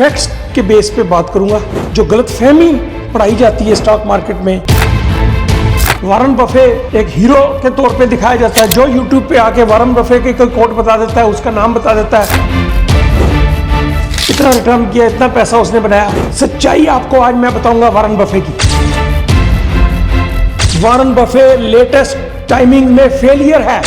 Facts के base पे बात करूंगा। जो गलतफहमी पढ़ाई जाती है स्टॉक मार्केट में, वारन बफे एक हीरो के तौर पे दिखाया जाता है। जो यूट्यूब पे आके वारन बफे के कोई कोट बता देता है, उसका नाम बता देता है, इतना रिटर्न किया, इतना पैसा उसने बनाया। सच्चाई आपको आज मैं बताऊंगा वारन बफे की। वारन बफे लेटेस्ट टाइमिंग में फेलियर है।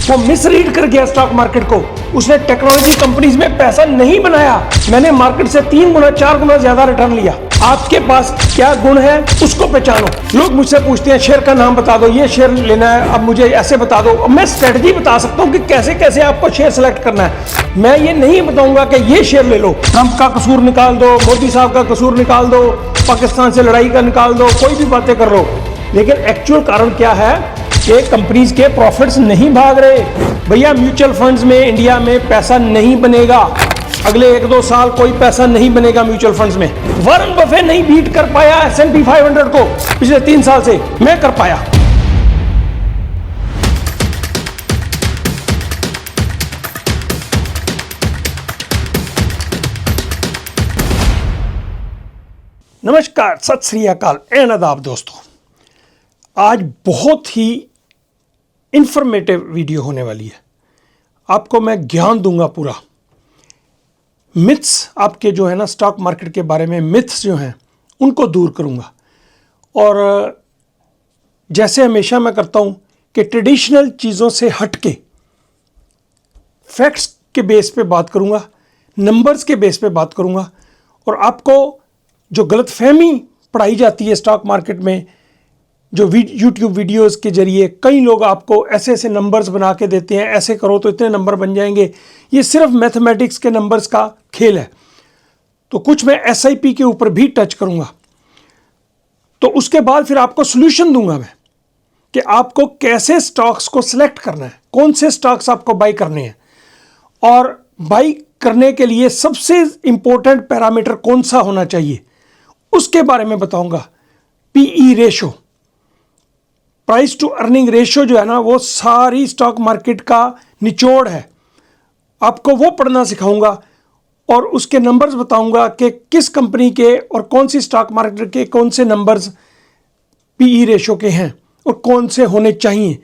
वो मिसरीड कर गया स्टॉक मार्केट को। उसने टेक्नोलॉजी कंपनीज में पैसा नहीं बनाया। मैंने मार्केट से 3 गुना 4 गुना ज्यादा रिटर्न लिया। आपके पास क्या गुण है उसको पहचानो। लोग मुझसे पूछते हैं शेयर का नाम बता दो, ये शेयर लेना है, अब मुझे ऐसे बता दो। अब मैं स्ट्रेटजी बता सकता हूँ कि कैसे कैसे आपको शेयर सेलेक्ट करना है। मैं ये नहीं बताऊंगा कि ये शेयर ले लो, ट्रंप का कसूर निकाल दो, मोदी साहब का कसूर निकाल दो, पाकिस्तान से लड़ाई का निकाल दो, कोई भी बातें कर लो। लेकिन एक्चुअल कारण क्या है कि कंपनीज के प्रॉफिट्स नहीं भाग रहे। भैया म्यूचुअल फंड्स में इंडिया में पैसा नहीं बनेगा। अगले 1-2 साल कोई पैसा नहीं बनेगा म्यूचुअल फंड्स में। वारन बफे नहीं बीट कर पाया S&P 500 को पिछले 3 साल से, मैं कर पाया। नमस्कार, सत श्री अकाल एंड आदाब दोस्तों। आज बहुत ही इंफॉर्मेटिव वीडियो होने वाली है। आपको मैं ज्ञान दूंगा पूरा। मिथ्स आपके जो है ना स्टॉक मार्केट के बारे में, मिथ्स जो हैं उनको दूर करूंगा। और जैसे हमेशा मैं करता हूं कि ट्रेडिशनल चीज़ों से हट के फैक्ट्स के बेस पे बात करूंगा, नंबर्स के बेस पे बात करूंगा। और आपको जो गलतफहमी पढ़ाई जाती है स्टॉक मार्केट में, जो यूट्यूब वीडियोस के जरिए कई लोग आपको ऐसे ऐसे नंबर्स बना के देते हैं, ऐसे करो तो इतने नंबर बन जाएंगे, ये सिर्फ मैथमेटिक्स के नंबर्स का खेल है। तो कुछ मैं SIP के ऊपर भी टच करूंगा। तो उसके बाद फिर आपको सोल्यूशन दूंगा मैं कि आपको कैसे स्टॉक्स को सिलेक्ट करना है, कौन से स्टॉक्स आपको बाई करने हैं, और बाई करने के लिए सबसे इंपॉर्टेंट पैरामीटर कौन सा होना चाहिए उसके बारे में बताऊंगा। PE ratio, price to earning ratio जो है ना, वो सारी स्टॉक मार्केट का निचोड़ है। आपको वो पढ़ना सिखाऊंगा और उसके नंबर्स बताऊंगा कि किस कंपनी के और कौन सी स्टॉक मार्केट के कौन से नंबर्स PE रेशियो के हैं और कौन से होने चाहिए।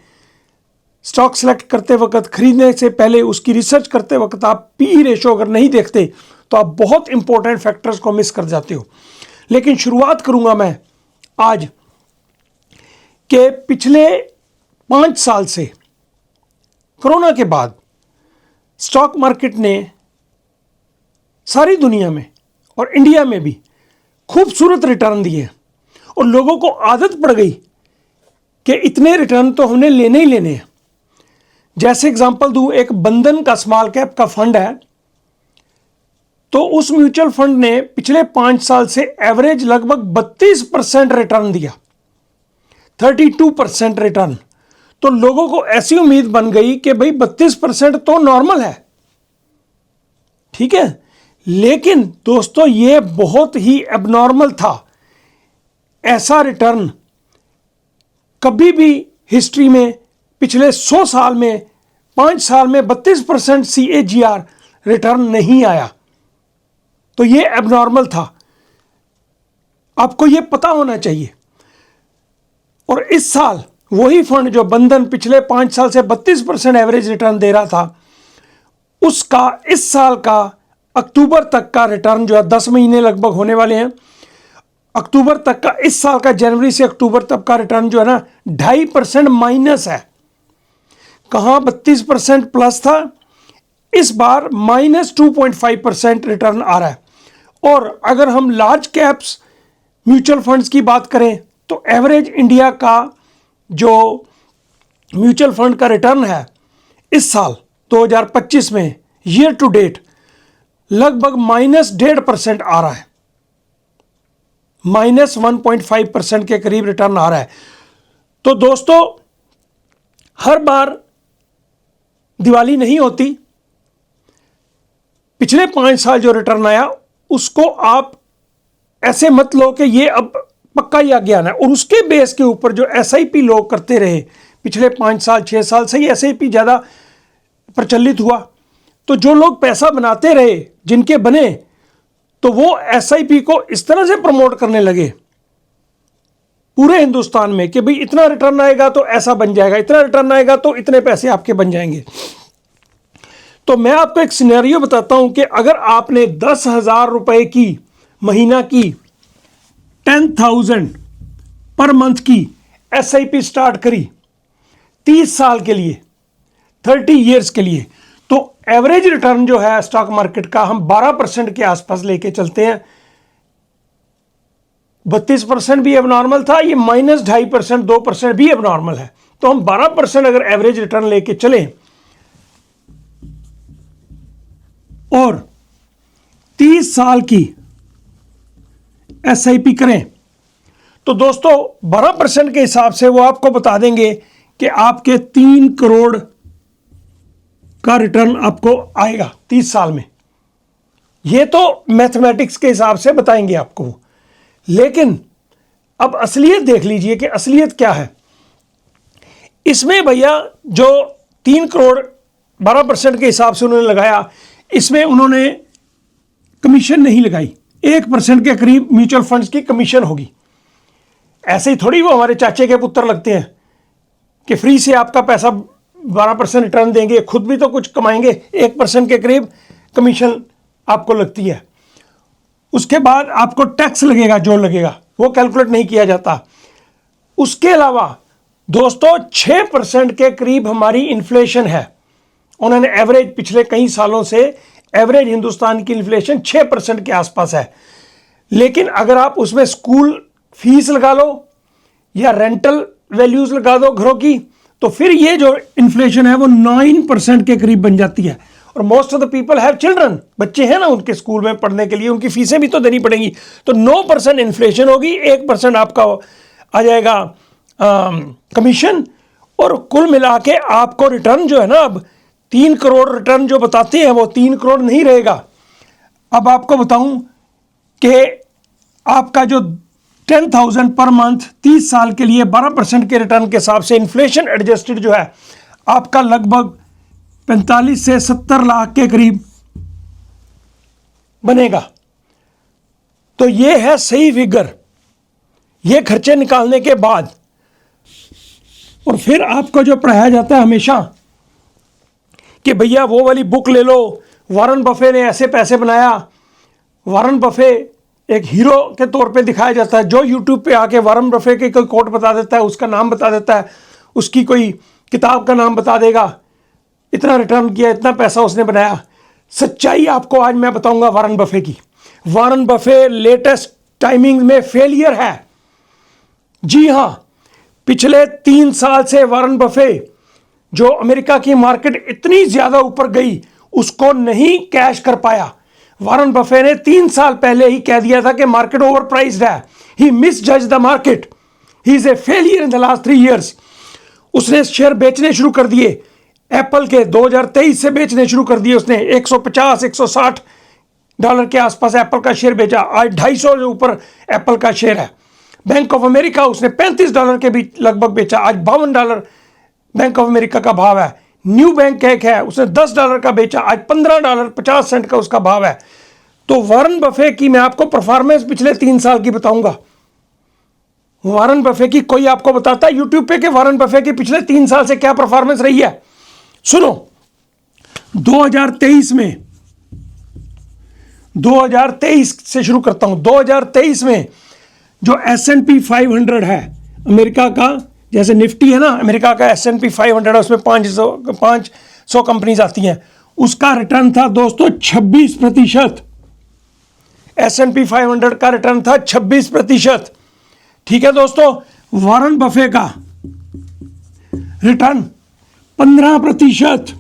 स्टॉक सेलेक्ट करते वक्त, खरीदने से पहले उसकी रिसर्च करते वक्त आप PE रेशियो अगर नहीं देखते तो आप बहुत इंपॉर्टेंट फैक्टर्स को मिस कर जाते हो। लेकिन शुरुआत करूंगा मैं आज कि पिछले 5 साल से कोरोना के बाद स्टॉक मार्केट ने सारी दुनिया में और इंडिया में भी खूबसूरत रिटर्न दिए हैं। और लोगों को आदत पड़ गई कि इतने रिटर्न तो हमने लेने ही लेने हैं। जैसे एग्जांपल दूं, एक बंधन का स्मॉल कैप का फंड है, तो उस म्यूचुअल फंड ने पिछले 5 साल से एवरेज लगभग 32% रिटर्न दिया, 32% रिटर्न। तो लोगों को ऐसी उम्मीद बन गई कि भाई 32% तो नॉर्मल है, ठीक है। लेकिन दोस्तों ये बहुत ही एबनॉर्मल था। ऐसा रिटर्न कभी भी हिस्ट्री में पिछले 100 साल में, 5 साल में 32% CAGR रिटर्न नहीं आया। तो ये एबनॉर्मल था, आपको ये पता होना चाहिए। और इस साल वही फंड जो बंधन पिछले 5 साल से 32% एवरेज रिटर्न दे रहा था, उसका इस साल का अक्टूबर तक का रिटर्न जो है, 10 महीने लगभग होने वाले हैं, अक्टूबर तक का, इस साल का जनवरी से अक्टूबर तक का रिटर्न जो है ना 2.5% माइनस है। कहाँ 32% प्लस था, इस बार -2.5% रिटर्न आ रहा है। और अगर हम लार्ज कैप्स म्यूचुअल फंड्स की बात करें तो एवरेज इंडिया का जो म्यूचुअल फंड का रिटर्न है इस साल 2025 में ईयर टू डेट लगभग -1.5% आ रहा है, -1.5% के करीब रिटर्न आ रहा है। तो दोस्तों हर बार दिवाली नहीं होती। पिछले 5 साल जो रिटर्न आया उसको आप ऐसे मत लो कि ये अब पक्का ही ज्ञान है। और उसके बेस के ऊपर जो SIP लोग करते रहे पिछले 5 साल 6 साल से ही SIP ज़्यादा प्रचलित हुआ। तो जो लोग पैसा बनाते रहे, जिनके बने, तो वो एसआईपी को इस तरह से प्रमोट करने लगे पूरे हिंदुस्तान में कि भाई इतना रिटर्न आएगा तो ऐसा बन जाएगा, इतना रिटर्न आएगा तो इतने पैसे आपके बन जाएंगे। तो मैं आपको एक सिनेरियो बताता हूं कि अगर आपने 10,000 रुपए की महीना की 10,000 पर मंथ की एसआईपी स्टार्ट करी 30 साल के लिए, 30 ईयर्स के लिए, तो एवरेज रिटर्न जो है स्टॉक मार्केट का हम 12% के आसपास लेके चलते हैं। 32% भी अब नॉर्मल था, ये -2.5%, 2% भी अब नॉर्मल है। तो हम 12% अगर एवरेज रिटर्न लेके चलें और 30 साल की एसआईपी करें, तो दोस्तों 12% के हिसाब से वो आपको बता देंगे कि आपके 3 करोड़ का रिटर्न आपको आएगा 30 साल में। ये तो मैथमेटिक्स के हिसाब से बताएंगे आपको। लेकिन अब असलियत देख लीजिए कि असलियत क्या है। इसमें भैया जो 3 करोड़ 12% के हिसाब से उन्होंने लगाया, इसमें उन्होंने कमीशन नहीं लगाई। 1% के करीब म्यूचुअल फंड्स की कमीशन होगी। ऐसे ही थोड़ी वो हमारे चाचे के पुत्र लगते हैं कि फ्री से आपका पैसा 12% रिटर्न देंगे, खुद भी तो कुछ कमाएंगे। 1% के करीब कमीशन आपको लगती है। उसके बाद आपको टैक्स लगेगा, जो लगेगा वो कैलकुलेट नहीं किया जाता। उसके अलावा दोस्तों 6% के करीब हमारी इन्फ्लेशन है। उन्होंने एवरेज पिछले कई सालों से एवरेज हिंदुस्तान की इन्फ्लेशन 6% के आसपास है। लेकिन अगर आप उसमें स्कूल फीस लगा लो या रेंटल वैल्यूज लगा दो घरों की, तो फिर ये जो इन्फ्लेशन है वो 9% के करीब बन जाती है। और most of the people have children, बच्चे हैं ना उनके स्कूल में पढ़ने के लिए, उनकी फीसें भी तो देनी पड़ेंगी। तो 9% इन्फ्लेशन होगी, 1% आपका आ जाएगा कमीशन, और कुल मिला के आपको रिटर्न जो है ना, अब 3 करोड़ रिटर्न जो बताते हैं वो 3 करोड़ नहीं रहेगा। अब आपको बताऊं कि आपका जो 10,000 पर मंथ 30 साल के लिए 12% के रिटर्न के हिसाब से इन्फ्लेशन एडजस्टेड जो है आपका लगभग 45 से 70 लाख के करीब बनेगा। तो ये है सही फिगर, ये खर्चे निकालने के बाद। और फिर आपको जो पढ़ाया जाता है हमेशा कि भैया वो वाली बुक ले लो, वॉरेन बफे ने ऐसे पैसे बनाया। वॉरेन बफे एक हीरो के तौर पे दिखाया जाता है। जो यूट्यूब पे आके वॉरेन बफे के कोई कोट बता देता है, उसका नाम बता देता है, उसकी कोई किताब का नाम बता देगा, इतना रिटर्न किया, इतना पैसा उसने बनाया। सच्चाई आपको आज मैं बताऊंगा वॉरेन बफे की। वॉरेन बफे लेटेस्ट टाइमिंग में फेलियर है। जी हां, पिछले 3 साल से वॉरेन बफे, जो अमेरिका की मार्केट इतनी ज्यादा ऊपर गई, उसको नहीं कैश कर पाया। वॉरेन बफे ने 3 साल पहले ही कह दिया था कि मार्केट ओवर प्राइस्ड है। He misjudge the market, he is a failure in the last 3 years. उसने शेयर बेचने शुरू कर दिए। एप्पल के 2023 से बेचने शुरू कर दिए उसने। 150-160 डॉलर के आसपास एप्पल का शेयर बेचा। आज 250 से ऊपर एप्पल का शेयर है। बैंक ऑफ अमेरिका उसने 35 डॉलर के भी लगभग बेचा। आज 52 डॉलर बैंक ऑफ अमेरिका का भाव है। न्यू बैंक एक है, उसने 10 डॉलर का बेचा, आज 15 डॉलर 50 सेंट का उसका भाव है। तो वॉरेन बफे की मैं आपको परफॉर्मेंस पिछले 3 साल की बताऊंगा। वॉरेन बफे की कोई आपको बताता है यूट्यूब पे कि वॉरेन बफे की पिछले 3 साल से क्या परफॉर्मेंस रही है? सुनो, 2023 से शुरू करता हूं। 2023 में जो S&P 500 है अमेरिका का, जैसे निफ्टी है ना अमेरिका का, S&P 500 है, उसमें 500 कंपनीज आती हैं, उसका रिटर्न था दोस्तों 26%। S&P 500 का रिटर्न था 26%। ठीक है दोस्तों, वॉरेन बफे का रिटर्न 15%।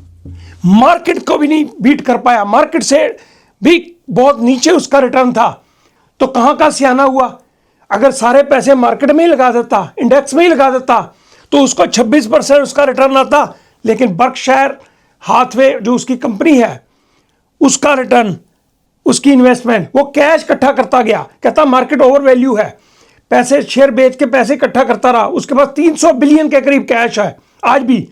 मार्केट को भी नहीं बीट कर पाया, मार्केट से भी बहुत नीचे उसका रिटर्न था। तो कहां का सियाना हुआ? अगर सारे पैसे मार्केट में ही लगा देता, इंडेक्स में ही लगा देता, तो उसको 26% उसका रिटर्न आता। लेकिन बर्कशायर हाथवे जो उसकी कंपनी है, उसका रिटर्न, उसकी इन्वेस्टमेंट, वो कैश इकट्ठा करता गया। कहता मार्केट ओवर वैल्यू है, पैसे शेयर बेच के पैसे इकट्ठा करता रहा। उसके पास 300 बिलियन के करीब कैश है आज भी,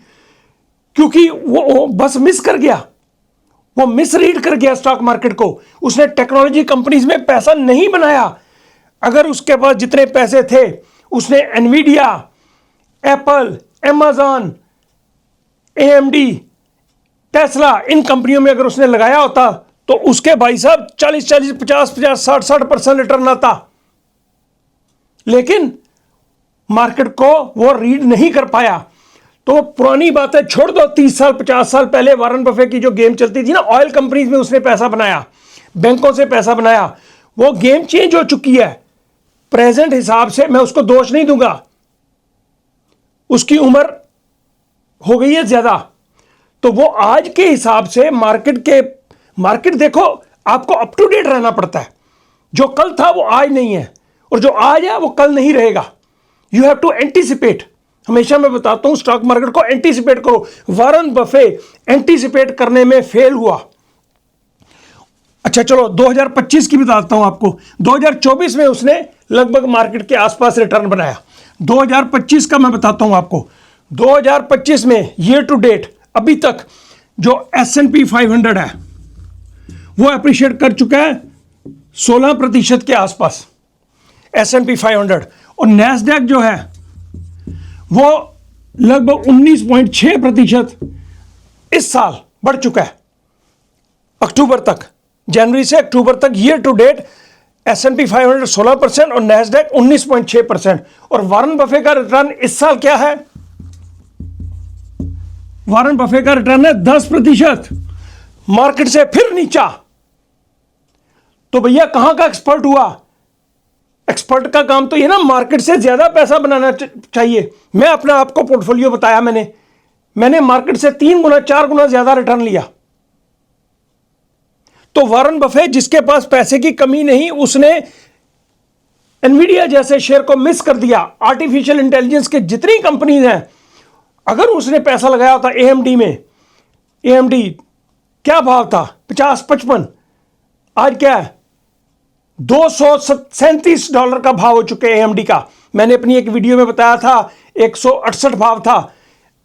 क्योंकि वो बस मिस कर गया। वो मिसरीड कर गया स्टॉक मार्केट को। उसने टेक्नोलॉजी कंपनीज में पैसा नहीं बनाया। अगर उसके पास जितने पैसे थे उसने Nvidia, Apple, Amazon, AMD, Tesla, इन कंपनियों में अगर उसने लगाया होता तो उसके भाई साहब 40-40, 50-50, 60-60% रिटर्न आता। लेकिन मार्केट को वो रीड नहीं कर पाया। तो पुरानी बातें छोड़ दो, 30 साल 50 साल पहले वॉरेन बफे की जो गेम चलती थी ना, ऑयल कंपनीज में उसने पैसा बनाया, बैंकों से पैसा बनाया, वो गेम चेंज हो चुकी है। प्रेजेंट हिसाब से मैं उसको दोष नहीं दूंगा, उसकी उम्र हो गई है ज्यादा, तो वो आज के हिसाब से मार्केट देखो, आपको अप टू डेट रहना पड़ता है। जो कल था वो आज नहीं है, और जो आज है वो कल नहीं रहेगा। You have to anticipate. हमेशा मैं बताता हूं स्टॉक मार्केट को एंटीसिपेट करो। वॉरेन बफे एंटीसिपेट करने में फेल हुआ। अच्छा चलो 2025 की बताता हूं आपको। 2024 में उसने लगभग मार्केट के आसपास रिटर्न बनाया। 2025 का मैं बताता हूं आपको। 2025 में ईयर टू डेट अभी तक जो S&P 500 है वो अप्रिशिएट कर चुका है 16% के आसपास, S&P 500। और नैस्डैक जो है वो लगभग 19.6% इस साल बढ़ चुका है। अक्टूबर तक, जनवरी से अक्टूबर तक ईयर टू डेट S&P 500 16% और नैस्डैक 19.6%। और वॉरेन बफे का रिटर्न इस साल क्या है? वॉरेन बफे का रिटर्न है 10%, मार्केट से फिर नीचा। तो भैया कहां का एक्सपर्ट हुआ? एक्सपर्ट का काम तो ये ना, मार्केट से ज्यादा पैसा बनाना चाहिए। मैं अपना आपको पोर्टफोलियो बताया, मैंने मार्केट से 3 गुना 4 गुना ज्यादा रिटर्न लिया। तो वॉरेन बफे जिसके पास पैसे की कमी नहीं, उसने एनवीडिया जैसे शेयर को मिस कर दिया। आर्टिफिशियल इंटेलिजेंस के जितनी कंपनीज हैं, अगर उसने पैसा लगाया होता एएमडी में, एएमडी क्या भाव था? 50-55, आज क्या है? $237 का भाव हो चुके हैं एएमडी का। मैंने अपनी एक वीडियो में बताया था 168 भाव था,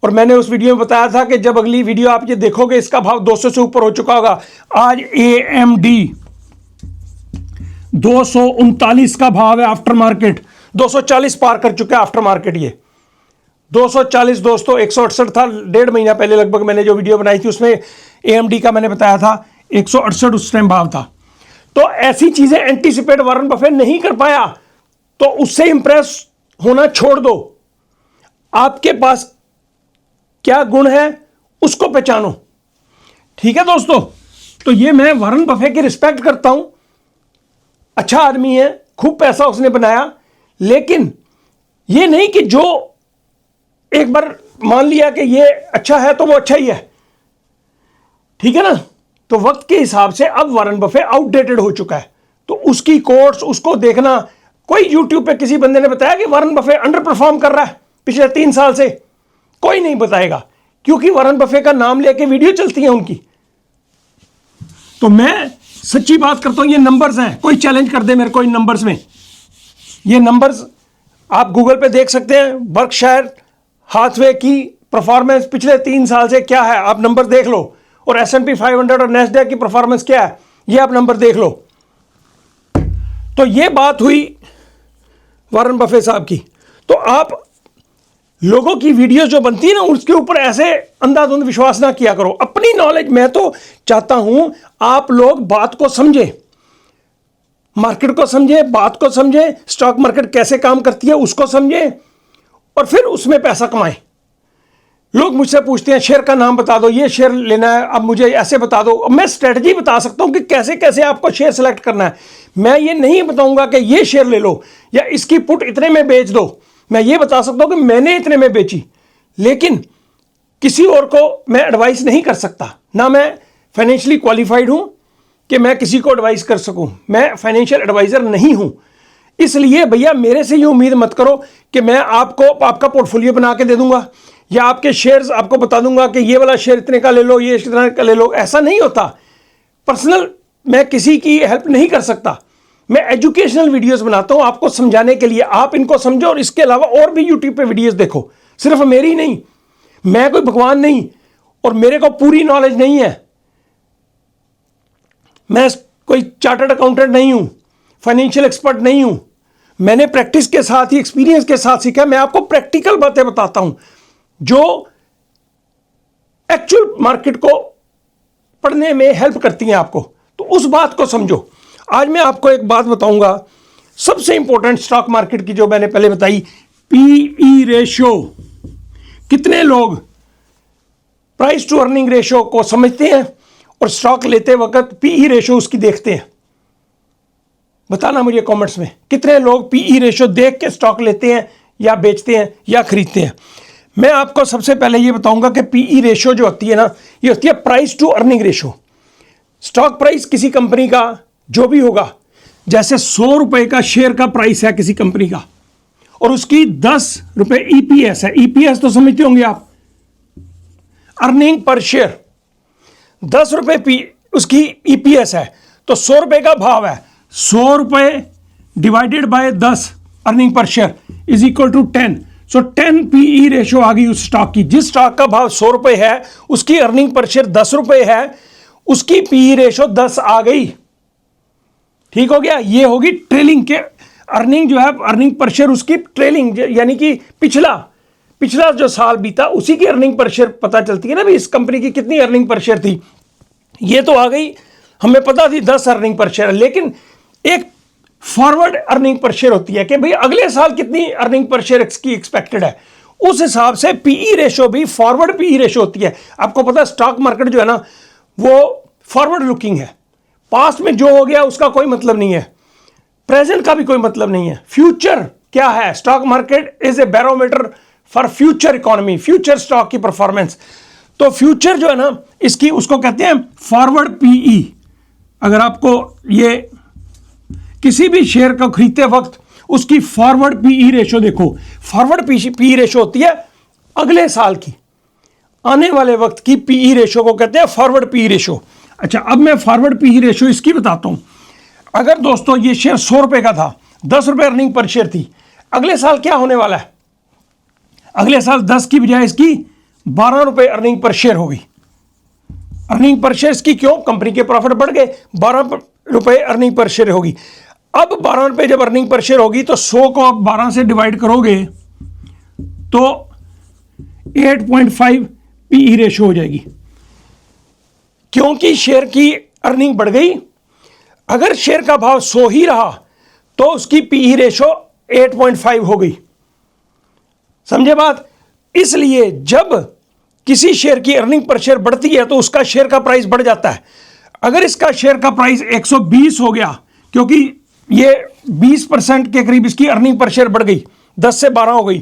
और मैंने उस वीडियो में बताया था कि जब अगली वीडियो आप ये देखोगे इसका भाव 200 से ऊपर हो चुका होगा। आज एएमडी 239 का भाव है आफ्टर मार्केट, 240 पार कर चुका है आफ्टर मार्केट। ये 240 दोस्तों, 168 था 1.5 महीना पहले लगभग। मैंने जो वीडियो बनाई थी उसमें एएमडी का मैंने बताया था 168 उस टाइम भाव था। तो ऐसी चीजें एंटीसिपेट वॉरेन बफे नहीं कर पाया, तो उससे इंप्रेस होना छोड़ दो। आपके पास क्या गुण है उसको पहचानो। ठीक है दोस्तों, तो ये मैं वॉरेन बफे की रिस्पेक्ट करता हूं। अच्छा आदमी है, खूब पैसा उसने बनाया, लेकिन ये नहीं कि जो एक बार मान लिया कि ये अच्छा है तो वो अच्छा ही है। ठीक है ना? तो वक्त के हिसाब से अब वॉरेन बफे आउटडेटेड हो चुका है। तो उसकी कोर्स उसको देखना। कोई यूट्यूब पे किसी बंदे ने बताया कि वॉरेन बफे अंडर परफॉर्म कर रहा है पिछले 3 साल से? कोई नहीं बताएगा, क्योंकि वॉरेन बफे का नाम लेके वीडियो चलती है उनकी। तो मैं सच्ची बात करता हूं, ये नंबर्स हैं। कोई चैलेंज कर दे मेरे को इन नंबर्स में। ये नंबर्स आप गूगल पे देख सकते हैं। बर्कशायर हाथवे की परफॉर्मेंस पिछले 3 साल से क्या है, आप नंबर देख लो। और S&P 500 और नैस्डैक की परफॉर्मेंस क्या है, ये आप नंबर देख लो। तो ये बात हुई वॉरेन बफे साहब की। तो आप लोगों की वीडियो जो बनती है ना, उसके ऊपर ऐसे अंधाधुंध विश्वास ना किया करो। अपनी नॉलेज, मैं तो चाहता हूं आप लोग बात को समझे, मार्केट को समझे, बात को समझे, स्टॉक मार्केट कैसे काम करती है उसको समझे, और फिर उसमें पैसा कमाएं। लोग मुझसे पूछते हैं शेयर का नाम बता दो, ये शेयर लेना है, अब मुझे ऐसे बता दो। मैं स्ट्रेटजी बता सकता हूं कि कैसे कैसे आपको शेयर सेलेक्ट करना है। मैं ये नहीं बताऊंगा कि ये शेयर ले लो या इसकी पुट इतने में बेच दो। मैं ये बता सकता हूं कि मैंने इतने में बेची, लेकिन किसी और को मैं एडवाइस नहीं कर सकता। ना मैं फाइनेंशियली क्वालिफाइड हूं कि मैं किसी को एडवाइस कर सकूं। मैं फाइनेंशियल एडवाइजर नहीं हूं। इसलिए भैया मेरे से ये उम्मीद मत करो कि मैं आपको आपका पोर्टफोलियो बना के दे दूंगा या आपके शेयर्स आपको बता दूंगा कि ये वाला शेयर इतने का ले लो, ये इतने का ले लो। ऐसा नहीं होता। पर्सनल मैं किसी की हेल्प नहीं कर सकता। मैं एजुकेशनल वीडियोस बनाता हूं आपको समझाने के लिए। आप इनको समझो, और इसके अलावा और भी यूट्यूब पे वीडियोस देखो, सिर्फ मेरी नहीं। मैं कोई भगवान नहीं और मेरे को पूरी नॉलेज नहीं है। मैं कोई चार्टर्ड अकाउंटेंट नहीं हूं, फाइनेंशियल एक्सपर्ट नहीं हूं, मैंने प्रैक्टिस के साथ ही, एक्सपीरियंस के साथ सीखा। मैं आपको प्रैक्टिकल बातें बताता हूं जो एक्चुअल मार्केट को पढ़ने में हेल्प करती हैं आपको। तो उस बात को समझो। आज मैं आपको एक बात बताऊंगा सबसे इंपॉर्टेंट स्टॉक मार्केट की, जो मैंने पहले बताई, पीई रेशियो। कितने लोग प्राइस टू अर्निंग रेशियो को समझते हैं और स्टॉक लेते वक्त पीई रेशियो उसकी देखते हैं? बताना मुझे कमेंट्स में, कितने लोग पीई रेशियो देख के स्टॉक लेते हैं या बेचते हैं या खरीदते हैं? मैं आपको सबसे पहले ये बताऊंगा कि पीई रेशियो जो होती है ना, ये होती है price to earning ratio. Stock price किसी कंपनी का जो भी होगा, जैसे 100 रुपए का शेयर का प्राइस है किसी कंपनी का और उसकी 10 रुपए ईपीएस है। ईपीएस तो समझते होंगे आप, अर्निंग पर शेयर। 10 रुपए उसकी ईपीएस है, तो 100 रुपए का भाव है। 100 रुपए divided by 10 earning per share is equal to 10। So 10 PE ratio आ गई उस स्टॉक की। जिस स्टॉक का भाव 100 रुपए है, उसकी अर्निंग पर शेयर 10 रुपए है, उसकी पीई रेशियो 10 आ गई। ठीक हो गया? ये होगी ट्रेलिंग के अर्निंग, जो है अर्निंग पर शेयर उसकी ट्रेलिंग, यानी कि पिछला जो साल बीता उसी की अर्निंग पर शेयर पता चलती है ना भी इस कंपनी की कितनी अर्निंग पर शेयर थी। ये तो आ गई, हमें पता थी 10 अर्निंग पर शेयर, लेकिन एक फॉरवर्ड अर्निंग पर शेयर होती है कि भाई अगले साल कितनी अर्निंग पर शेयर की एक्सपेक्टेड है। उस हिसाब से पीई रेशियो भी फॉरवर्ड पीई रेशियो होती है। आपको पता है स्टॉक मार्केट जो है ना, वो फॉरवर्ड लुकिंग है। पास्ट में जो हो गया उसका कोई मतलब नहीं है, प्रेजेंट का भी कोई मतलब नहीं है। फ्यूचर क्या है? Stock market is a barometer for future economy, future stock की परफॉर्मेंस। तो फ्यूचर जो है ना, इसकी उसको कहते हैं फॉरवर्ड पीई। अगर आपको ये किसी भी शेयर को खरीदते वक्त उसकी फॉरवर्ड पीई रेशियो देखो। फॉरवर्ड पीई रेशियो होती है अगले साल की, आने वाले वक्त की पीई रेशियो को कहते हैं फॉरवर्ड पीई रेशियो। अच्छा, अब मैं फॉरवर्ड पीई रेशियो इसकी बताता हूं। अगर दोस्तों ये शेयर 100 रुपए का था, 10 रुपए अर्निंग पर शेयर थी, अगले साल क्या होने वाला है? अगले साल 10 की बजाय इसकी 12 रुपए अर्निंग पर शेयर होगी। अर्निंग पर शेयर की क्यों? कंपनी के प्रॉफिट बढ़ गए, 12 रुपए अर्निंग पर शेयर होगी। अब 12 रुपए जब अर्निंग पर शेयर होगी तो 100 को आप 12 से डिवाइड करोगे तो 8.5 पीई रेशियो हो जाएगी, क्योंकि शेयर की अर्निंग बढ़ गई। अगर शेयर का भाव 100 ही रहा तो उसकी पीई रेशियो 8.5 हो गई। समझे बात? इसलिए जब किसी शेयर की अर्निंग पर शेयर बढ़ती है तो उसका शेयर का प्राइस बढ़ जाता है। अगर इसका शेयर का प्राइस 120 हो गया, क्योंकि ये 20% के करीब इसकी अर्निंग पर शेयर बढ़ गई, 10 से 12 हो गई,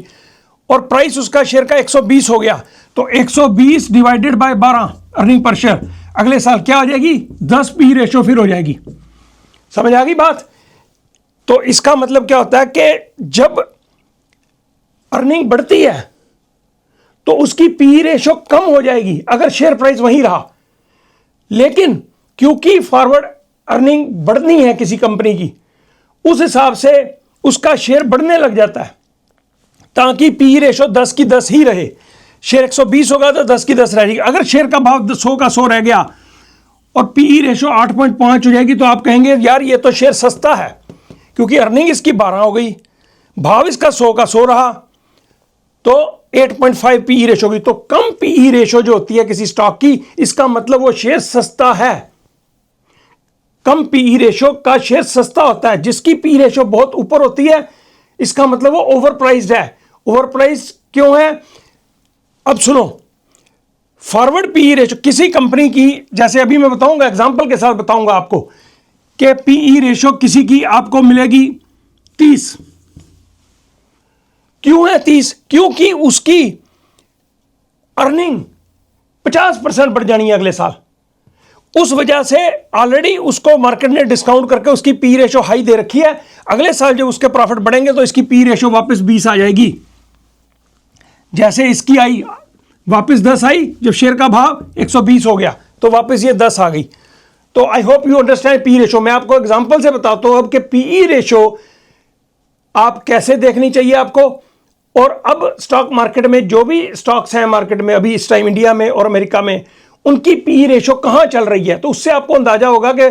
और प्राइस उसका शेयर का 120 हो गया, तो 120 divided by 12 earning per share अगले साल क्या हो जाएगी? 10 पी रेशियो फिर हो जाएगी। समझ आ गई बात? तो इसका मतलब क्या होता है कि जब अर्निंग बढ़ती है तो उसकी पी रेशियो कम हो जाएगी अगर शेयर प्राइस वहीं रहा। लेकिन क्योंकि फॉरवर्ड अर्निंग बढ़नी है किसी कंपनी की, उस हिसाब से उसका शेयर बढ़ने लग जाता है ताकि पी रेशियो 10 की 10 ही रहे। शेयर 120 होगा तो 10 की 10 रहेगी। अगर शेयर का भाव 100 का 100 रह गया और पीई रेशियो 8.5 हो जाएगी तो आप कहेंगे यार ये तो शेयर सस्ता है, क्योंकि अर्निंग इसकी 12 हो गई, भाव इसका 100 का 100 रहा, तो 8.5 पीई रेशियो होगी। तो कम पीई रेशियो जो होती है किसी स्टॉक की, इसका मतलब वो शेयर सस्ता है। कम पीई रेशियो का शेयर सस्ता होता है। जिसकी पीई रेशियो बहुत ऊपर होती है, इसका मतलब वो ओवर प्राइस्ड है। ओवर प्राइस क्यों है? अब सुनो, फॉरवर्ड पीई रेशियो किसी कंपनी की, जैसे अभी मैं बताऊंगा, एग्जांपल के साथ बताऊंगा आपको कि पीई रेशियो किसी की आपको मिलेगी 30। क्यों है 30? क्योंकि उसकी अर्निंग 50% बढ़ जानी है अगले साल। उस वजह से ऑलरेडी उसको मार्केट ने डिस्काउंट करके उसकी पी रेशियो हाई दे रखी है। अगले साल जब उसके प्रॉफिट बढ़ेंगे तो इसकी पी रेशियो वापस 20 आ जाएगी। जैसे इसकी आई वापस 10 आई, जब शेयर का भाव 120 हो गया तो वापस ये 10 आ गई। तो I hope you understand P ratio. मैं आपको एग्जांपल से बताता हूं अब कि पीई रेशियो आप कैसे देखनी चाहिए आपको। और अब स्टॉक मार्केट में जो भी स्टॉक्स हैं मार्केट में अभी इस टाइम इंडिया में और अमेरिका में, उनकी पीई रेशियो कहां चल रही है, तो उससे आपको अंदाजा होगा कि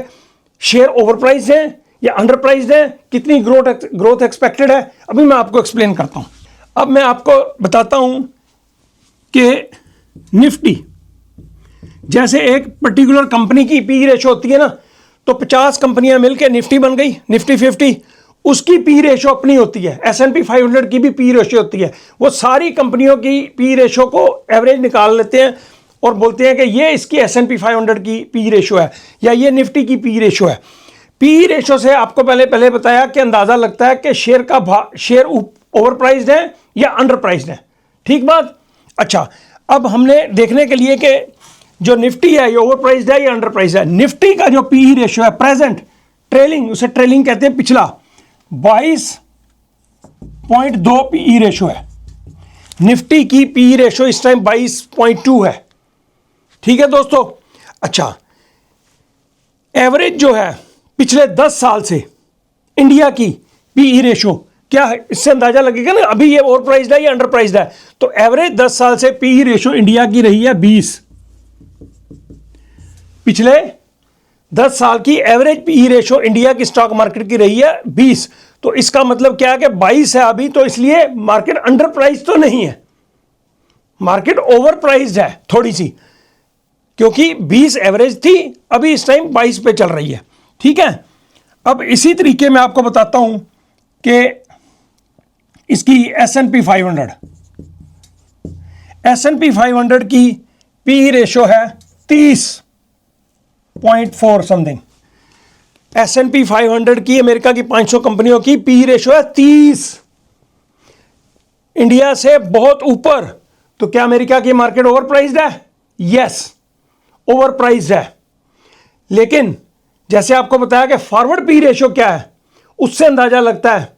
शेयर ओवर प्राइस है या अंडर प्राइस है, कितनी ग्रोथ एक्सपेक्टेड है, अभी मैं आपको एक्सप्लेन करता हूं। अब मैं आपको बताता हूं कि निफ्टी जैसे एक पर्टिकुलर कंपनी की पी रेशो होती है ना, तो 50 कंपनियां मिलकर निफ्टी बन गई, निफ्टी 50, उसकी पी रेशो अपनी होती है। S&P 500 की भी पी रेशो होती है। वो सारी कंपनियों की पी रेशो को एवरेज निकाल लेते हैं और बोलते हैं कि ये इसकी S&P 500 की पी रेशो है या ये निफ्टी की पी रेशो है। पी रेशो से आपको पहले बताया कि अंदाजा लगता है कि शेयर ओवर प्राइस्ड है या अंडर प्राइस्ड है। ठीक बात। अच्छा, अब हमने देखने के लिए कि जो निफ्टी है ये ओवर प्राइस्ड है या अंडर प्राइस्ड है। निफ्टी का जो पी रेशो है प्रेजेंट, ट्रेलिंग, उसे ट्रेलिंग कहते हैं, पिछला 22.2 पी रेशो है। निफ्टी की पी रेशो इस टाइम 22.2 है। ठीक है दोस्तों। अच्छा, एवरेज जो है पिछले 10 साल से इंडिया की पी रेशो क्या है, इससे अंदाजा लगेगा ना अभी ये ओवर प्राइस्ड है या अंडर प्राइस्ड है। तो एवरेज 10 साल से पी रेशो इंडिया की रही है 20। पिछले 10 साल की एवरेज पी रेशो इंडिया की स्टॉक मार्केट की रही है 20। तो इसका मतलब क्या है कि 22 है अभी, तो इसलिए मार्केट अंडर प्राइस तो नहीं है, मार्केट ओवर प्राइस्ड है थोड़ी सी, क्योंकि 20 एवरेज थी, अभी इस टाइम 22 पे चल रही है। ठीक है। अब इसी तरीके में आपको बताता हूं कि इसकी S&P 500 की पी रेशो है 30.4 समथिंग। S&P 500 की, अमेरिका की 500 कंपनियों की पी रेशो है 30, इंडिया से बहुत ऊपर। तो क्या अमेरिका की मार्केट ओवर प्राइस्ड है? यस, ओवर प्राइस्ड है। लेकिन जैसे आपको बताया कि फॉरवर्ड पी रेशो क्या है, उससे अंदाजा लगता है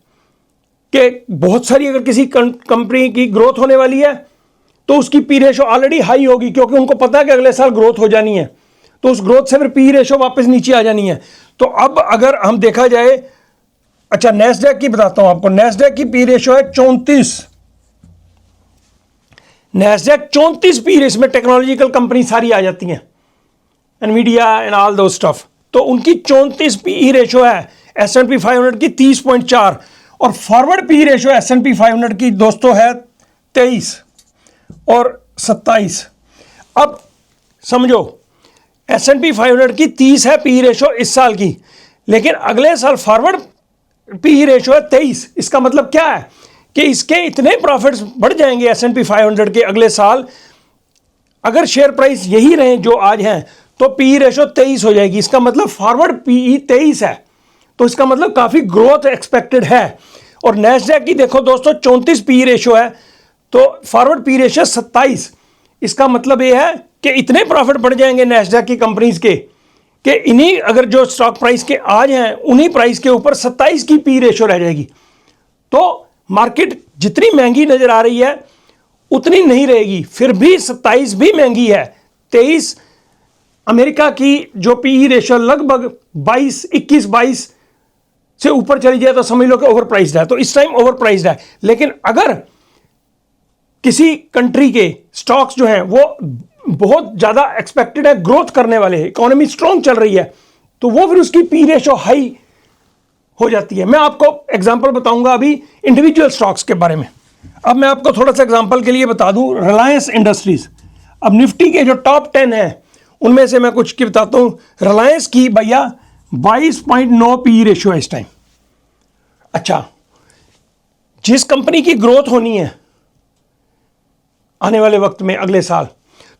कि बहुत सारी अगर किसी कंपनी की ग्रोथ होने वाली है तो उसकी पी रेशो ऑलरेडी हाई होगी, क्योंकि उनको पता है कि अगले साल ग्रोथ हो जानी है, तो उस ग्रोथ से फिर पी रेशो वापस नीचे आ जानी है। तो अब अगर हम देखा जाए, अच्छा नैस्डैक की बताता हूं आपको, नैस्डैक की पी रेशो है 34। नैस्डैक 34 पी रेशो में टेक्नोलॉजिकल कंपनी सारी आ जाती हैं, एनवीडिया एंड ऑल दो स्टफ, तो उनकी 34 पी रेशो है। S&P 500 की 30.4 और फॉरवर्ड पी रेशो S&P 500 की दोस्तों है 23 और 27। अब समझो, S&P 500 की 30 है पी रेशो इस साल की, लेकिन अगले साल फॉरवर्ड पी रेशो है 23। इसका मतलब क्या है कि इसके इतने प्रॉफिट्स बढ़ जाएंगे S&P 500 के अगले साल, अगर शेयर प्राइस यही रहे जो आज हैं, तो पी रेशो 23 हो जाएगी। इसका मतलब फॉरवर्ड पीई 23 है, तो इसका मतलब काफ़ी ग्रोथ एक्सपेक्टेड है। और नैस्डैक की देखो दोस्तों 34 पी रेशो है, तो फॉरवर्ड पी रेशो 27। इसका मतलब ये है कि इतने प्रॉफिट बढ़ जाएंगे नैस्डैक की कंपनीज के कि इन्हीं अगर जो स्टॉक प्राइस के आज हैं उन्हीं प्राइस के ऊपर 27 की पी रेशो रह जाएगी। तो मार्केट जितनी महंगी नजर आ रही है उतनी नहीं रहेगी, फिर भी 27 भी महंगी है। 23 अमेरिका की जो पी रेशो लगभग 21-22 से ऊपर चली जाए तो समझ लो कि ओवर प्राइस्ड है। तो इस टाइम ओवर प्राइस्ड है। लेकिन अगर किसी कंट्री के स्टॉक्स जो हैं वो बहुत ज्यादा एक्सपेक्टेड है ग्रोथ करने वाले, इकोनॉमी स्ट्रॉन्ग चल रही है, तो वो फिर उसकी पी रेशो हाई हो जाती है। मैं आपको एग्जांपल बताऊंगा अभी इंडिविजुअल स्टॉक्स के बारे में। अब मैं आपको थोड़ा सा एग्जांपल के लिए बता दूं, रिलायंस इंडस्ट्रीज। अब निफ्टी के जो टॉप 10 हैं उनमें से मैं कुछ की बताता हूं। रिलायंस की भैया 22.9 पी रेशो है इस टाइम। अच्छा, जिस कंपनी की ग्रोथ होनी है आने वाले वक्त में अगले साल,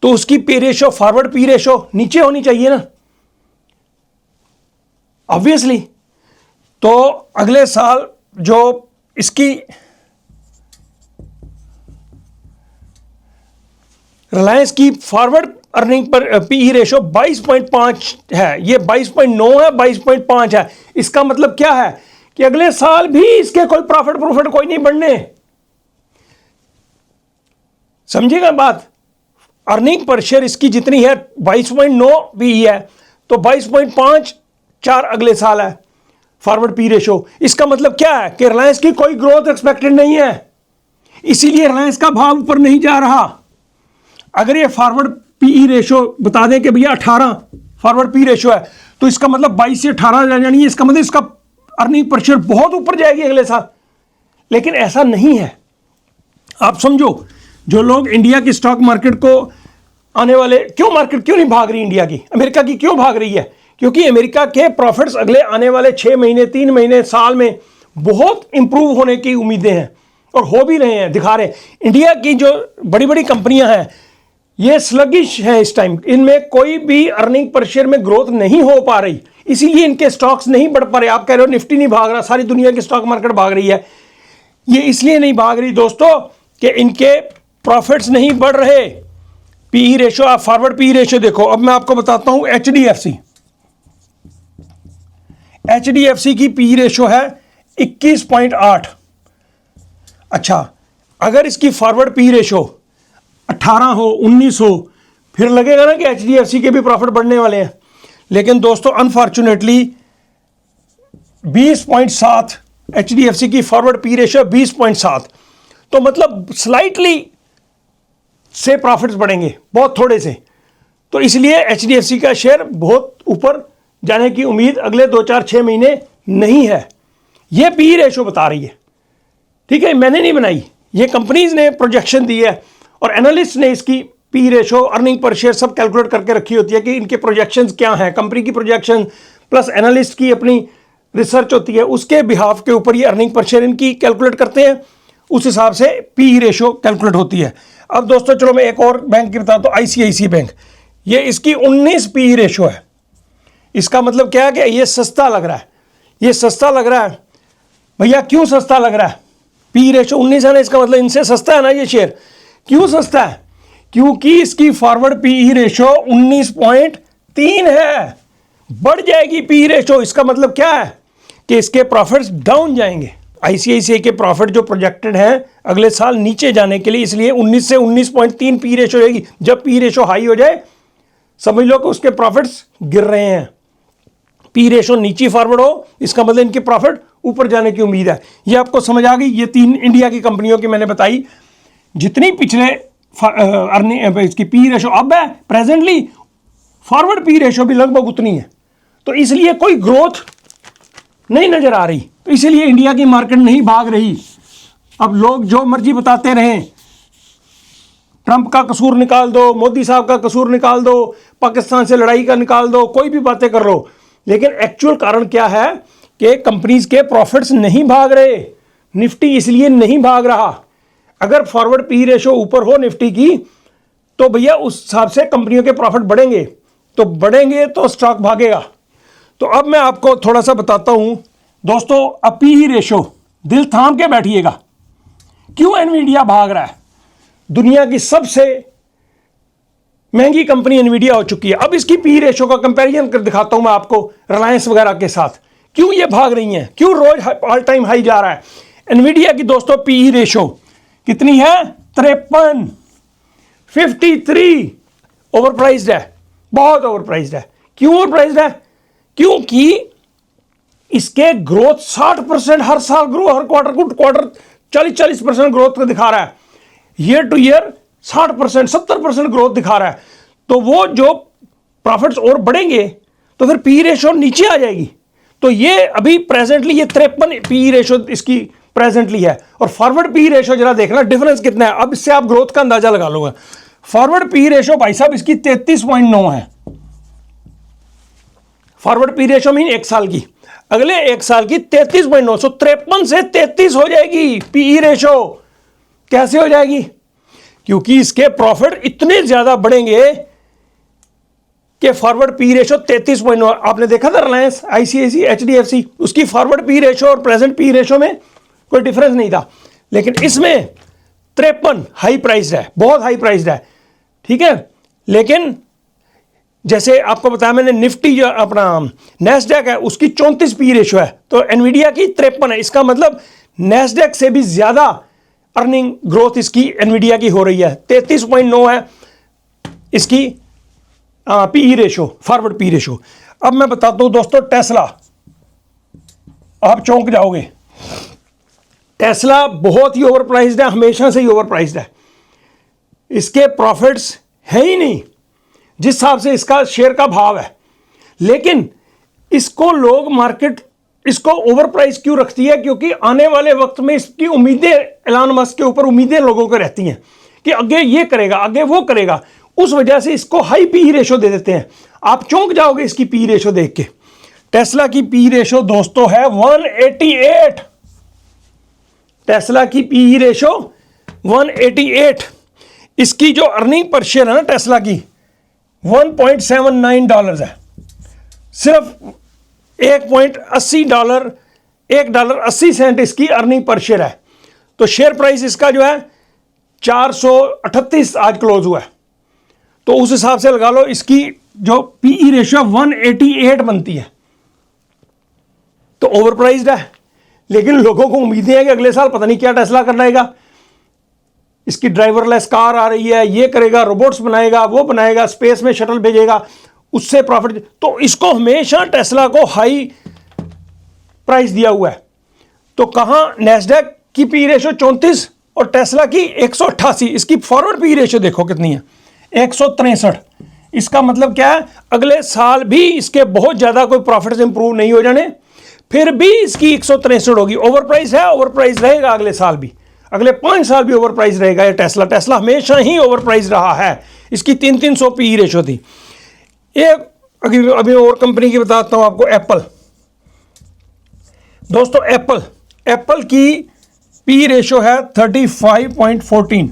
तो उसकी P ratio, forward P ratio नीचे होनी चाहिए ना, ऑब्वियसली। तो अगले साल जो इसकी रिलायंस की forward earning per P ratio 22.5 है, ये 22.9 है, 22.5 है। इसका मतलब क्या है कि अगले साल भी इसके कोई प्रॉफिट कोई नहीं बढ़ने। समझिएगा बात। अर्निंग पर शेयर इसकी जितनी है 22.9 पी है, तो 22.5 4 अगले साल है फॉरवर्ड पी रेशो। इसका मतलब क्या है कि रिलायंस की कोई ग्रोथ एक्सपेक्टेड नहीं है, इसीलिए रिलायंस का भाव ऊपर नहीं जा रहा। अगर ये फॉरवर्ड पी रेशो बता दें कि भैया 18 फॉरवर्ड पी रेशो है, तो इसका मतलब 22 से 18 आ जानी है, इसका मतलब इसका अर्निंग पर शेयर बहुत ऊपर जाएगी अगले साल। लेकिन ऐसा नहीं है। आप समझो, जो लोग इंडिया की स्टॉक मार्केट को आने वाले, क्यों मार्केट क्यों नहीं भाग रही इंडिया की, अमेरिका की क्यों भाग रही है? क्योंकि अमेरिका के प्रॉफिट्स अगले आने वाले 6 महीने, 3 महीने, साल में बहुत इंप्रूव होने की उम्मीदें हैं और हो भी रहे हैं, दिखा रहे हैं। इंडिया की जो बड़ी बड़ी कंपनियां हैं ये स्लगिश है इस टाइम, इनमें कोई भी अर्निंग पर शेयर में ग्रोथ नहीं हो पा रही, इसीलिए इनके स्टॉक्स नहीं बढ़ पा रहे। आप कह रहे हो निफ्टी नहीं भाग रहा, सारी दुनिया की स्टॉक मार्केट भाग रही है। ये इसलिए नहीं भाग रही दोस्तों कि इनके प्रॉफिट्स नहीं बढ़ रहे। पीई रेशो, आप फॉरवर्ड पीई रेशो देखो। अब मैं आपको बताता हूं एचडीएफसी की पीई रेशो है 21.8। अच्छा, अगर इसकी फॉरवर्ड पीई रेशो 18 हो, 19 हो, फिर लगेगा ना कि एचडीएफसी के भी प्रॉफिट बढ़ने वाले हैं। लेकिन दोस्तों अनफॉर्चुनेटली 20.7 एचडीएफसी की फॉरवर्ड पी रेशो 20.7, तो मतलब स्लाइटली से प्रॉफिट्स बढ़ेंगे, बहुत थोड़े से। तो इसलिए एचडीएफसी का शेयर बहुत ऊपर जाने की उम्मीद अगले 2-4-6 महीने नहीं है। यह पी रेशो बता रही है, ठीक है, मैंने नहीं बनाई, ये कंपनीज ने प्रोजेक्शन दी है और एनालिस्ट ने इसकी P ratio, earning per share सब कैलकुलेट करके रखी होती है कि इनके प्रोजेक्शंस क्या हैं, कंपनी की प्रोजेक्शन प्लस एनालिस्ट की अपनी रिसर्च होती है, उसके बिहाफ के ऊपर ये अर्निंग पर शेयर इनकी कैलकुलेट करते हैं, उस हिसाब से पी रेशो कैलकुलेट होती है। अब दोस्तों चलो मैं एक और बैंक की बताता हूँ, आईसीआईसीआई बैंक, ये इसकी 19 पी रेशो है। इसका मतलब क्या है कि ये सस्ता लग रहा है, ये सस्ता लग रहा है। भैया क्यों सस्ता लग रहा है? पी रेशो 19 है ना, इसका मतलब इनसे सस्ता है ना ये शेयर। क्यों सस्ता है? क्योंकि इसकी फॉरवर्ड पी रेशो 19.3 है। बढ़ जाएगी पी रेशो, इसका मतलब क्या है कि इसके प्रॉफिट्स डाउन जाएंगे। आईसीआईसीआई के प्रॉफिट जो प्रोजेक्टेड हैं अगले साल नीचे जाने के लिए, इसलिए 19 से 19.3 पी रेशो रहेगी। जब पी रेशो हाई हो जाए समझ लो कि उसके प्रॉफिट्स गिर रहे हैं। पी रेशो नीचे फॉरवर्ड हो, इसका मतलब इनके प्रॉफिट ऊपर जाने की उम्मीद है। ये आपको समझ आ गई। ये 3 इंडिया की कंपनियों की मैंने बताई, जितनी पिछले अर्निंग इसकी पी रेशो अब है प्रेजेंटली, फॉरवर्ड पी रेशो भी लगभग उतनी है। तो इसलिए कोई ग्रोथ नहीं नजर आ रही, तो इसलिए इंडिया की मार्केट नहीं भाग रही। अब लोग जो मर्जी बताते रहें, ट्रंप का कसूर निकाल दो, मोदी साहब का कसूर निकाल दो, पाकिस्तान से लड़ाई का निकाल दो, कोई भी बातें कर लो, लेकिन एक्चुअल कारण क्या है कि कंपनीज के प्रॉफिट्स नहीं भाग रहे। निफ्टी इसलिए नहीं भाग रहा। अगर फॉरवर्ड पी रेशो ऊपर हो निफ्टी की तो भैया उस हिसाब से कंपनियों के प्रॉफिट बढ़ेंगे, तो बढ़ेंगे तो स्टॉक भागेगा। तो अब मैं आपको थोड़ा सा बताता हूं दोस्तों, अब पी रेशो दिल थाम के बैठिएगा। क्यों एनवीडिया भाग रहा है? दुनिया की सबसे महंगी कंपनी एनवीडिया हो चुकी है। अब इसकी पी रेशो का कंपैरिजन कर दिखाता हूं मैं आपको रिलायंस वगैरह के साथ। क्यों ये भाग रही हैं, क्यों रोज ऑल टाइम हाई जा रहा है। एनवीडिया की दोस्तों पी रेशो कितनी है? 53, 53 ओवरप्राइज्ड है, बहुत ओवरप्राइज्ड है। क्यों ओवरप्राइज्ड है? क्योंकि इसके ग्रोथ 60% हर साल ग्रो, हर क्वार्टर टू क्वार्टर 40% ग्रोथ दिखा रहा है। ईयर टू ईयर 60%, 70% ग्रोथ दिखा रहा है। तो वो जो प्रॉफिट्स और बढ़ेंगे तो फिर पी रेशो नीचे आ जाएगी। तो ये अभी प्रेजेंटली ये 53 पी रेशो इसकी प्रेजेंटली है। और फॉरवर्ड पी रेशो जरा देखना डिफरेंस कितना है। अब इससे आप ग्रोथ का अंदाजा लगा लोगे। फॉरवर्ड पी रेशो भाई साहब इसकी 33.9 है। फॉरवर्ड पी रेशो मीन एक साल की, अगले एक साल की 33.9, 53 से 33 हो जाएगी पीई रेशो। कैसे हो जाएगी? क्योंकि इसके प्रॉफिट इतने ज्यादा बढ़ेंगे कि फॉरवर्ड पी रेशो 33.9। आपने देखा था रिलायंस, आईसीआईसी, एचडीएफसी, उसकी फॉरवर्ड पी रेशो और प्रेजेंट पी रेशो में कोई डिफरेंस नहीं था। लेकिन इसमें 53 हाई प्राइस्ड है, बहुत हाई प्राइस्ड है, ठीक है। लेकिन जैसे आपको बताया मैंने, निफ्टी जो अपना नैस्डैक है उसकी 34 पी रेशो है, तो एनवीडिया की 53 है। इसका मतलब नैस्डैक से भी ज्यादा अर्निंग ग्रोथ इसकी एनवीडिया की हो रही है। 33.9 है इसकी PE ratio, forward P ratio. अब मैं बताता हूं दोस्तों टेस्ला, आप चौंक जाओगे। टेस्ला बहुत ही ओवरप्राइज्ड है, हमेशा से ही ओवरप्राइज्ड है। इसके प्रॉफिट्स है ही नहीं जिस हिसाब से इसका शेयर का भाव है। लेकिन इसको लोग मार्केट इसको ओवर प्राइस क्यों रखती है? क्योंकि आने वाले वक्त में इसकी उम्मीदें, एलन मस्क के ऊपर उम्मीदें लोगों को रहती हैं कि आगे ये करेगा, आगे वो करेगा। उस वजह से इसको हाई पी रेशो दे देते हैं। आप चौंक जाओगे इसकी पी रेशो देख के। टेस्ला की पी रेशो दोस्तों है 188। टेस्ला की पी रेशो 188। इसकी जो अर्निंग पर शेयर है ना टेस्ला की, $1.79 है। सिर्फ $1.80, $1.80 इसकी अर्निंग पर शेयर है। तो शेयर प्राइस इसका जो है 438 आज क्लोज हुआ है। तो उस हिसाब से लगा लो इसकी जो पीई रेशियो 188 बनती है। तो ओवर प्राइस्ड है, लेकिन लोगों को उम्मीदें हैं कि अगले साल पता नहीं क्या टेस्ला कर लाएगा। इसकी ड्राइवरलेस कार आ रही है, ये करेगा, रोबोट्स बनाएगा, वो बनाएगा, स्पेस में शटल भेजेगा, उससे प्रॉफिट। तो इसको हमेशा टेस्ला को हाई प्राइस दिया हुआ है। तो कहां नैस्डैक की पी रेशो 34 और टेस्ला की 188। इसकी फॉरवर्ड पी रेशो देखो कितनी है, 163। इसका मतलब क्या है? अगले साल भी इसके बहुत ज्यादा कोई प्रॉफिट्स इंप्रूव नहीं हो जाने, फिर भी इसकी 163 होगी। ओवर प्राइस है, ओवर प्राइस रहेगा अगले साल भी, अगले 5 साल भी ओवर प्राइस रहेगा ये टेस्ला। टेस्ला हमेशा ही ओवर प्राइस रहा है। इसकी 300 पी रेशो थी। एक अभी और कंपनी की बताता हूं आपको, एप्पल। दोस्तों एप्पल की पी रेशो है 35.14,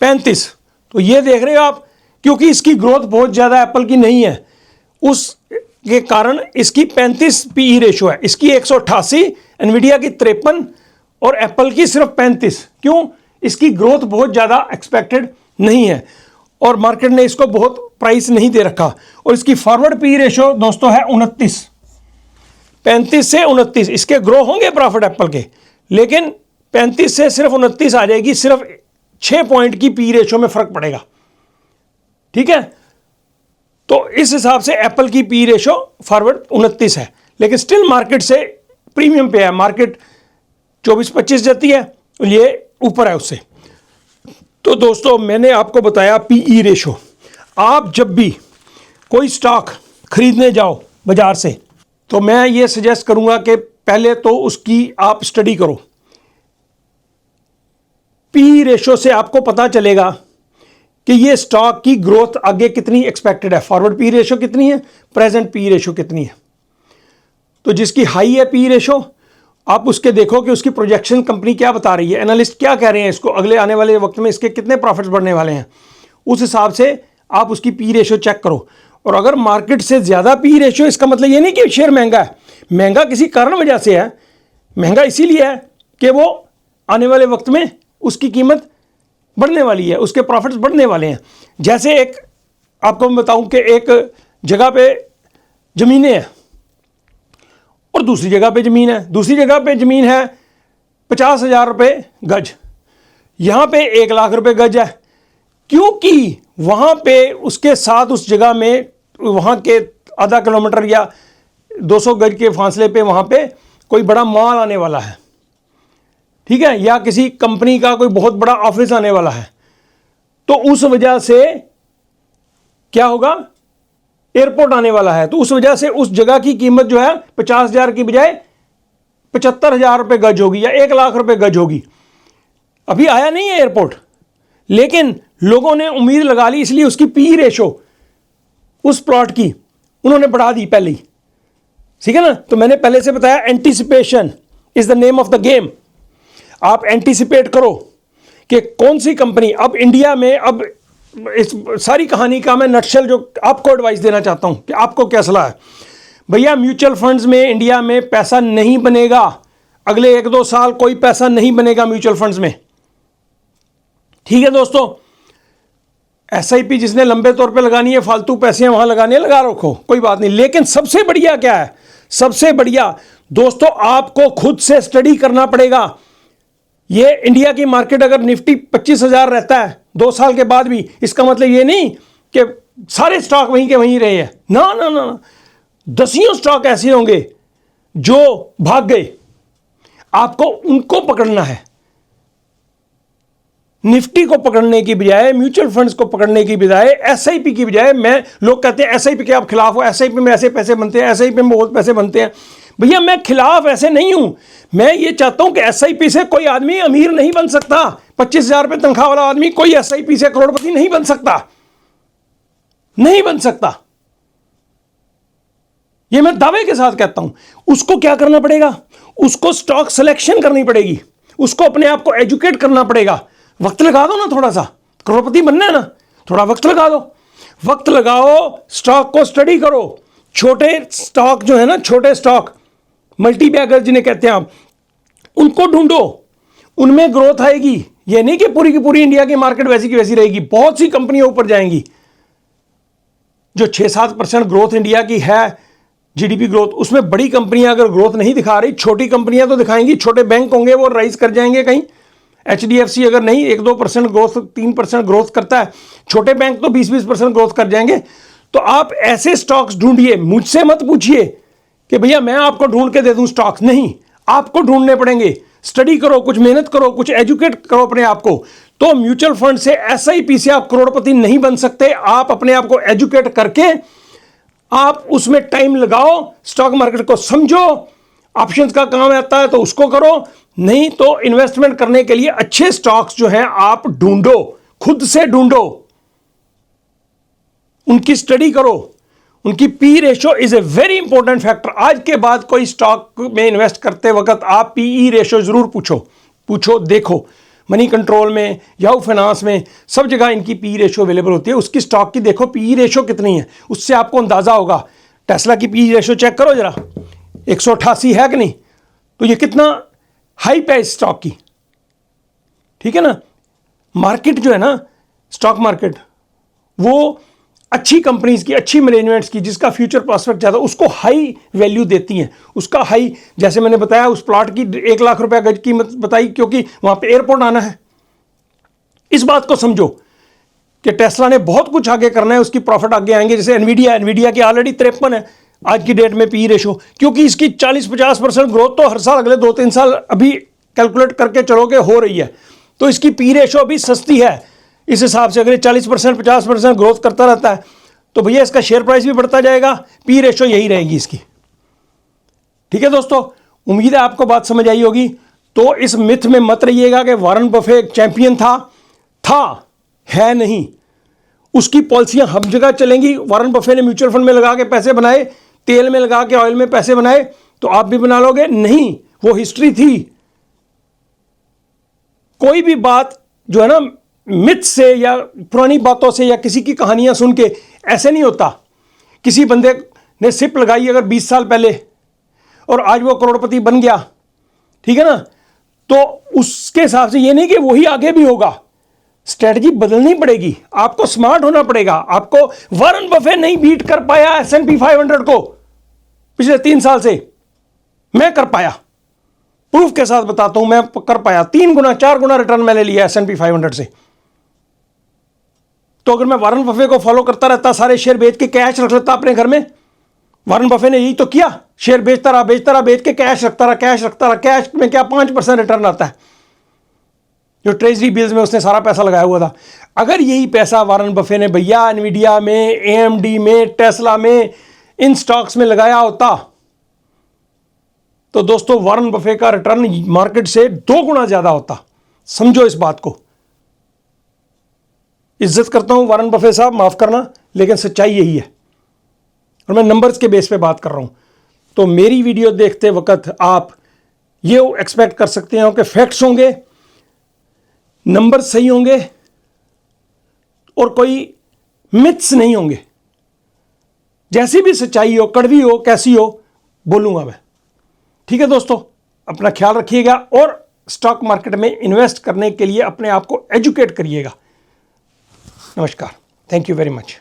35। तो ये देख रहे हो आप, क्योंकि इसकी ग्रोथ बहुत ज़्यादा एप्पल की नहीं है, उसके कारण इसकी 35 पी रेशो है। इसकी 188, एनवीडिया की 53 और एप्पल की सिर्फ 35। क्यों? इसकी ग्रोथ बहुत ज़्यादा एक्सपेक्टेड नहीं है और मार्केट ने इसको बहुत प्राइस नहीं दे रखा। और इसकी फॉरवर्ड पी रेशो दोस्तों है 29, 35 से 29। इसके ग्रो होंगे प्रॉफिट एप्पल के, लेकिन 35 से सिर्फ 29 आ जाएगी। सिर्फ 6 पॉइंट की पी रेशो में फर्क पड़ेगा। ठीक है, तो इस हिसाब से एप्पल की पी रेशो फॉरवर्ड 29 है, लेकिन स्टिल मार्केट से प्रीमियम पे है। मार्केट 24-25 जाती है, ये ऊपर है उससे। तो दोस्तों मैंने आपको बताया पीई रेशो। आप जब भी कोई स्टॉक खरीदने जाओ बाजार से, तो मैं ये सजेस्ट करूंगा कि पहले तो उसकी आप स्टडी करो। पी रेशो से आपको पता चलेगा कि ये स्टॉक की ग्रोथ आगे कितनी एक्सपेक्टेड है। फॉरवर्ड पी रेशो कितनी है, प्रेजेंट पी रेशो कितनी है। तो जिसकी हाई है पी रेशो, आप उसके देखो कि उसकी प्रोजेक्शन कंपनी क्या बता रही है, एनालिस्ट क्या कह रहे हैं, इसको अगले आने वाले वक्त में इसके कितने प्रॉफिट्स बढ़ने वाले हैं। उस हिसाब से आप उसकी पी रेशो चेक करो। और अगर मार्केट से ज़्यादा पी रेशो, इसका मतलब ये नहीं कि शेयर महंगा है। महंगा किसी कारण वजह से है। महंगा इसीलिए है कि वो आने वाले वक्त में उसकी कीमत बढ़ने वाली है, उसके प्रॉफिट्स बढ़ने वाले हैं। जैसे एक आपको मैं बताऊं कि एक जगह पे ज़मीनें हैं और दूसरी जगह पे ज़मीन है। दूसरी जगह पे ज़मीन है 50,000 रुपये गज, यहाँ पे 1 लाख रुपये गज है। क्योंकि वहाँ पे उसके साथ उस जगह में वहाँ के आधा किलोमीटर या 200 गज के फासले पे वहाँ पे कोई बड़ा मॉल आने वाला है, ठीक है, या किसी कंपनी का कोई बहुत बड़ा ऑफिस आने वाला है। तो उस वजह से क्या होगा, एयरपोर्ट आने वाला है, तो उस वजह से उस जगह की कीमत जो है 50,000 की बजाय 75,000 रुपये गज होगी या 1 लाख रुपये गज होगी। अभी आया नहीं है एयरपोर्ट, लेकिन लोगों ने उम्मीद लगा ली, इसलिए उसकी पी रेशो उस प्लॉट की उन्होंने बढ़ा दी पहले ही। ठीक है ना। तो मैंने पहले से बताया, anticipation is the name of the game. आप एंटीसिपेट करो कि कौन सी कंपनी अब इंडिया में, अब इस सारी कहानी का मैं नटशेल जो आपको एडवाइस देना चाहता हूं कि आपको क्या सलाह है। भैया म्यूचुअल फंड्स में इंडिया में पैसा नहीं बनेगा, अगले 1-2 साल कोई पैसा नहीं बनेगा म्यूचुअल फंड्स में। ठीक है दोस्तों, एसआईपी जिसने लंबे तौर पे लगानी है, फालतू पैसे वहां लगाने लगा रखो, कोई बात नहीं। लेकिन सबसे बढ़िया क्या है, सबसे बढ़िया दोस्तों आपको खुद से स्टडी करना पड़ेगा। ये इंडिया की मार्केट अगर निफ्टी 25,000 रहता है 2 साल के बाद भी, इसका मतलब ये नहीं कि सारे स्टॉक वहीं के वहीं रहे हैं। ना ना ना, दसियों स्टॉक ऐसे होंगे जो भाग गए, आपको उनको पकड़ना है। निफ्टी को पकड़ने की बजाय, म्यूचुअल फंड्स को पकड़ने की बजाय, एसआईपी की बजाय, लोग कहते हैं एसआईपी के आप खिलाफ हो, एसआईपी में ऐसे पैसे बनते हैं, एसआईपी में बहुत पैसे बनते हैं। भैया मैं खिलाफ ऐसे नहीं हूं, मैं ये चाहता हूं कि एसआईपी से कोई आदमी अमीर नहीं बन सकता। 25,000 रुपये तनख्वाह वाला आदमी कोई एसआईपी से करोड़पति नहीं बन सकता, नहीं बन सकता। ये मैं दावे के साथ कहता हूं। उसको क्या करना पड़ेगा? उसको स्टॉक सिलेक्शन करनी पड़ेगी, उसको अपने आप को एजुकेट करना पड़ेगा। वक्त लगा दो ना, थोड़ा सा करोड़पति बनना है ना, थोड़ा वक्त लगा दो, वक्त लगाओ, स्टॉक को स्टडी करो। छोटे स्टॉक जो है ना, छोटे स्टॉक, मल्टी बैगर जिन्हें कहते हैं आप, उनको ढूंढो, उनमें ग्रोथ आएगी। ये नहीं कि पूरी की पूरी इंडिया की मार्केट वैसी की वैसी रहेगी, बहुत सी कंपनियां ऊपर जाएंगी। जो 6-7% ग्रोथ इंडिया की है जीडीपी ग्रोथ, उसमें बड़ी कंपनियां अगर ग्रोथ नहीं दिखा रही, छोटी कंपनियां तो दिखाएंगी। छोटे बैंक होंगे वो राइज कर जाएंगे कहीं। एचडीएफसी अगर नहीं 1-2% ग्रोथ, 3% ग्रोथ करता है, छोटे बैंक तो 20-20% ग्रोथ कर जाएंगे। तो आप ऐसे स्टॉक्स ढूंढिए, मुझसे मत पूछिए कि भैया मैं आपको ढूंढ के दे दूं स्टॉक्स, नहीं, आपको ढूंढने पड़ेंगे। स्टडी करो, कुछ मेहनत करो, कुछ एजुकेट करो अपने आप को। तो म्यूचुअल फंड से, एसआईपी से आप करोड़पति नहीं बन सकते। आप अपने आप को एजुकेट करके आप उसमें टाइम लगाओ, स्टॉक मार्केट को समझो, ऑप्शंस का काम आता है तो उसको करो, नहीं तो इन्वेस्टमेंट करने के लिए अच्छे स्टॉक्स जो हैं आप ढूंढो, खुद से ढूंढो, उनकी स्टडी करो। उनकी P ratio is a very important factor. आज के बाद कोई स्टॉक में इन्वेस्ट करते वक्त आप पीई रेशो जरूर पूछो, देखो। मनी कंट्रोल में, याहू फाइनेंस में, सब जगह इनकी पी रेशो अवेलेबल होती है। उसकी स्टॉक की देखो पी रेशो कितनी है, उससे आपको अंदाजा होगा। टेस्ला की पी रेशो चेक करो जरा, 188 है कि नहीं, तो ये कितना हाई पे इस स्टॉक की, ठीक है ना। मार्केट जो है ना, स्टॉक मार्केट, वो अच्छी कंपनीज की, अच्छी मैनेजमेंट्स की, जिसका फ्यूचर प्रॉस्पेक्ट ज़्यादा, उसको हाई वैल्यू देती हैं। उसका हाई, जैसे मैंने बताया, उस प्लॉट की 1 लाख रुपया गज कीमत बताई, क्योंकि वहां पे एयरपोर्ट आना है। इस बात को समझो कि टेस्ला ने बहुत कुछ आगे करना है, उसकी प्रॉफिट आगे आएंगे। जैसे एनवीडिया की ऑलरेडी 53 है आज की डेट में पी रेशो, क्योंकि इसकी 40-50% ग्रोथ तो हर साल, अगले 2-3 साल अभी कैलकुलेट करके चलोगे हो रही है। तो इसकी पी रेशो अभी सस्ती है। इस हिसाब से अगर 40%, 50% ग्रोथ करता रहता है तो भैया इसका शेयर प्राइस भी बढ़ता जाएगा, पी रेशो यही रहेगी इसकी। ठीक है दोस्तों, उम्मीद है आपको बात समझ आई होगी। तो इस मिथ में मत रहिएगा कि वॉरेन बफे एक चैंपियन था, है नहीं। उसकी पॉलिसियां हम जगह चलेंगी। वॉरेन बफे ने म्यूचुअल फंड में लगा के पैसे बनाए, तेल में लगा के, ऑयल में पैसे बनाए, तो आप भी बना लोगे? नहीं, वो हिस्ट्री थी। कोई भी बात जो है ना, मिथ से या पुरानी बातों से या किसी की कहानियां सुन के ऐसे नहीं होता। किसी बंदे ने सिप लगाई अगर 20 साल पहले और आज वो करोड़पति बन गया, ठीक है ना, तो उसके हिसाब से ये नहीं कि वही आगे भी होगा। स्ट्रेटजी बदलनी पड़ेगी, आपको स्मार्ट होना पड़ेगा। आपको वॉरेन बफे नहीं बीट कर पाया S&P 500 को पिछले 3 साल से, मैं कर पाया। प्रूफ के साथ बताता हूं, मैं कर पाया। 3 गुना 4 गुना रिटर्न मैंने लिया S&P 500 से। तो अगर मैं वॉरेन बफे को फॉलो करता रहता, सारे शेयर बेच के कैश रख लेता अपने घर में, वॉरेन बफे ने यही तो किया, शेयर बेचता रहा बेच के कैश रखता रहा। कैश में क्या 5% रिटर्न आता है, जो ट्रेजरी बिल्स में उसने सारा पैसा लगाया हुआ था। अगर यही पैसा वॉरेन बफे ने भैया एनवीडिया में, AMD में, टेस्ला में, इन स्टॉक्स में लगाया होता, तो दोस्तों वॉरेन बफे का रिटर्न मार्केट से 2 गुना ज्यादा होता। समझो इस बात को। इज्जत करता हूं वॉरेन बफे साहब, माफ करना, लेकिन सच्चाई यही है और मैं नंबर्स के बेस पे बात कर रहा हूं। तो मेरी वीडियो देखते वक्त आप ये एक्सपेक्ट कर सकते हो कि फैक्ट्स होंगे, नंबर सही होंगे और कोई मिथ्स नहीं होंगे। जैसी भी सच्चाई हो, कड़वी हो, कैसी हो, बोलूंगा मैं। ठीक है दोस्तों, अपना ख्याल रखिएगा और स्टॉक मार्केट में इन्वेस्ट करने के लिए अपने आप को एजुकेट करिएगा। नमस्कार, थैंक यू वेरी मच।